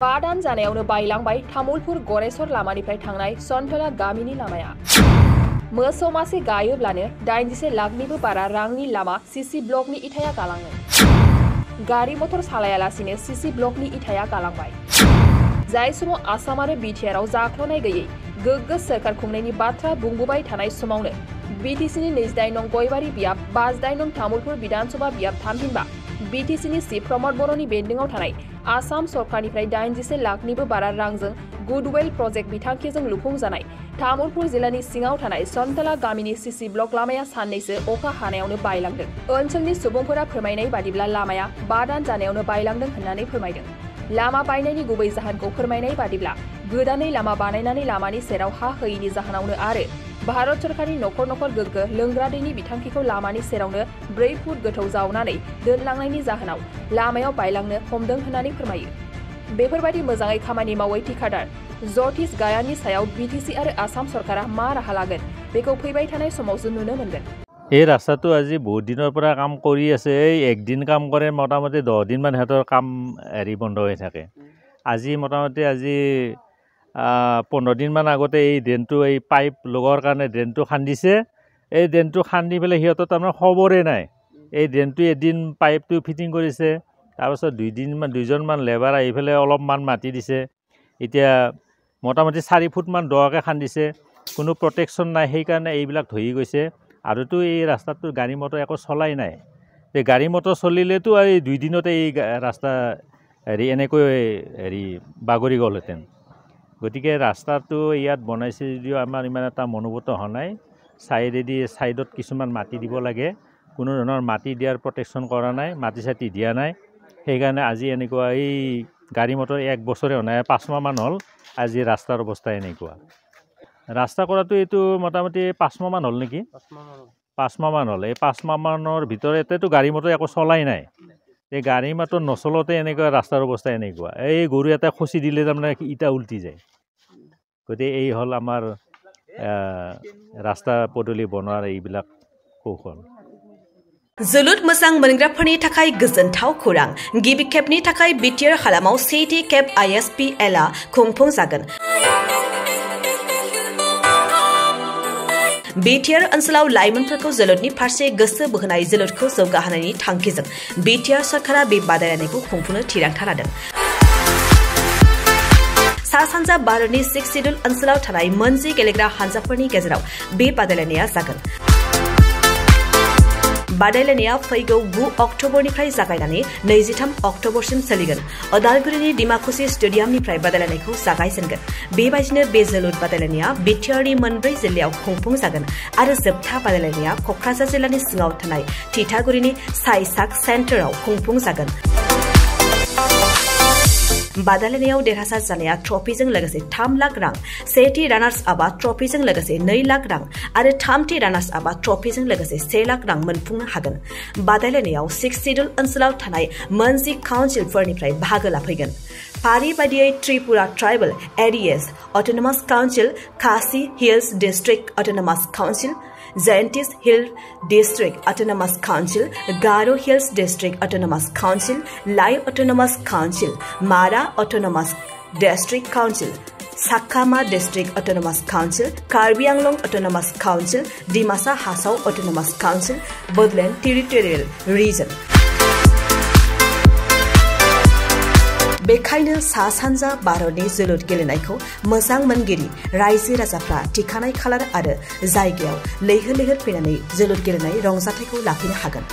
बादान जानायावनो बायलांबाय तामुलपुर गरेसर लामानिफ्राय थांनाय सनथला गामिनि लामाया। मोसौ मासे गायोब्लानो 81 लाखनिबो बारा रांनि लामा सीसी ब्लकनि इथाया गालाङो। गारि मटर सालायालासिनो सीसी ब्लकनि इथाया गालांबाय। जाय समाव आसाम आरो बिटिआरआव जाख्ल'नाय गैयै गोग्गो सोरखार खुंनायनि बाथ्रा बुंबोबाय थानाय समावनो बिटिसिनि 28 नं गयबारि बियाब 58 नं तामुलपुर विधानसभा बियाब थामहिनबा बिटिसिनि चिफ प्रमद बर'नि बेन्दोंआव थानाय आसाम सरकारनिफ्राय 81 लाखनिबो बारा रांजों गुडवेल प्रजेक्ट बिथांखिजों लुफुंजानाय तामुलपुर जिल्लानि सिङाव थानाय सनथला गामिनि सीसी ब्लक लामाया साननैसो अखा हानायावनो बायलांदों। ओनसोलनि सुबुंफोरा फोरमायनाय बादिब्ला लामाया बादान जानायावनो बायलांदों होननानै फोरमायदों। लामा बायनायनि गुबै जाहोनखौ फोरमायनाय बादिब्ला गोदानै लामा बानायनानै लामानि सेराव हा होयैनि जाहोनावनो आरो भारत सरकारनि नखर नखर गोग्गो लोंग्रा दैनि बिथांखिखौ लामानि सेरावनो 4 फुट गोथौ जावनानै दोनलांनायनि जाहोनाव लामायाव बायलांनो हमदों होननानै फोरमायो। बेफोरबायदि मोजाङै खामानि मावै ठिकादार जतिस गायानि सायाव बिटिसि आरो आसाम सरकारा मा राहा लागोन बेखौ फैबाय थानाय समावसो नुनो मोनगोन। এই ৰাস্তাটো আজি বহুত দিনৰ পৰা কাম কৰি আছে। এই একদিন কাম কৰে, মোটামুটি 10 দিন মান হেতৰ কাম বন্ধ হৈ থাকে। আজি মোটামুটি 15 দিন মান আগতে এই ড্ৰেনটো এই পাইপ লগোৱাৰ কাৰণে ড্ৰেনটো খান্দিছে। এই ড্ৰেনটো খান্দি পেলাই সিহঁতৰ তাৰমানে খবৰে নাই। এই ড্ৰেনটো এদিন পাইপটো ফিটিং কৰিছে, তাৰপিছত 2 জন লেবাৰ আহি পেলাই অলপমান মাটি দিছে। এতিয়া মোটামুটি 4 ফুট মান দকৈ খান্দিছে, কোনো প্ৰটেকশ্যন নাই, সেইকাৰণে এইবিলাক ধৰি গৈছে। আৰুতো এই ৰাস্তাটোৰ গাড়ী মটৰ একো চলাই নাই। এই গাড়ী মটৰ চলিলেতো আৰু 2 দিনতে এই ৰাস্তা এনেকৈ বাগৰি গ'লহেঁতেন। গতিকে ৰাস্তাটো ইয়াত বনাইছে যদিও আমাৰ ইমান এটা মনোভূত হোৱা নাই। ছাইডত কিছুমান মাটি দিব লাগে, কোনো ধৰণৰ মাটি দিয়াৰ প্ৰটেকশ্যন কৰা নাই, মাটি চাটি দিয়া নাই। সেইকাৰণে আজি এনেকুৱা এই গাড়ী মটৰ 1 বছৰে হোৱা নাই, 5 মাহ মান হ'ল আজি ৰাস্তাৰ অৱস্থা এনেকুৱা। ৰাস্তা কৰাটো এইটো মোটামুটি 5 মাহ মান হ'ল নেকি? 5 মাহ মান হ'ল। এই 5 মাহ মানৰ ভিতৰতেতো গাড়ী মটৰ একো চলাই নাই। এই গাড়ী মটৰ নচলতে এনেকুৱা ৰাস্তাৰ অৱস্থা এনেকুৱা। এই গৰু এটা খচি দিলে তাৰমানে ইটা উল্টি যায়। গতিকে এই হ'ল আমাৰ रास्ता पदुलि बनवार এইবিলাক कौशल। जोलुर मोजां मोनग्राफोरनि थाखाय गोजोनथाव खौरां। गिबि खेबनि थाखाय बिटिआर हालामाव सेथि खेब ISPL आ खुंफुंजागोन। बिटिआर ओनसोलाव लाइमोनफोरखौ जोलुरनि फारसे गोसो बोहोनाय जोलुरखौ जौगाहोनायनि थांखिजों बिटिआर सरकारा बे बादायलायनायखौ खुंफुंनो थिरांथा लादों। सा सानजा भारतनि 6 सिडुल ओनसोलाव थानाय मोनजि गेलेग्रा हानजाफोरनि गेजेराव बे बादायलायनाया जागोन। बादायलायनाया फैगौ 9 अक्ट'बरनिफ्राय जागायनानै 23 अक्ट'बरसिम सोलिगोन। अदालगुरिनि डिमाकुसि स्टेडियामनिफ्राय बादायलायनायखौ जागायजेनगोन। बेबायदिनो बे जोलुर बादायलायनाया बिटिआरनि 4 जिल्लायाव खुंफुंजागोन आरो जोबथा बादायलायनाया क'क्राझार जिल्लानि सिङाव थानाय थिथागुरिनि साइसाक सेन्टाराव खुंफुंजागोन। बादायलायनायाव देरहासार जानाया ट्रफिजों लोगोसे 3 लाख रां, सेथि रानार्स आपआ ट्रफिजों लोगोसे 2 लाख रां आरो थामथि रानार्स आपआ ट्रफिजों लोगोसे 1 लाख रां मोनफुंनो हागोन। बादायलायनायाव 6 सिडुल ओनसोलाव थानाय मोनजि काउन्सिलफोरनिफ्राय बाहागो लाफैगोन। फारि बादियै Tripura tribal areas autonomous council, Khasi hills district autonomous council, Jaintias hill district autonomous council, Garo hills district autonomous council, Lai autonomous council, Mara autonomous district council, Chakma district autonomous council, Karbi Anglong autonomous council, Dimasa Hasao autonomous council, Bodoland territorial region. बेखायनो सा सानजा भारतनि जोलुर गेलेनायखौ मोजां मोनगिरि रायजो राजाफ्रा थिखानाय खालार आरो जायगायाव लैहोर लैहोर फैनानै जोलुर गेलेनाय रंजाथायखौ लाफैनो हागोन।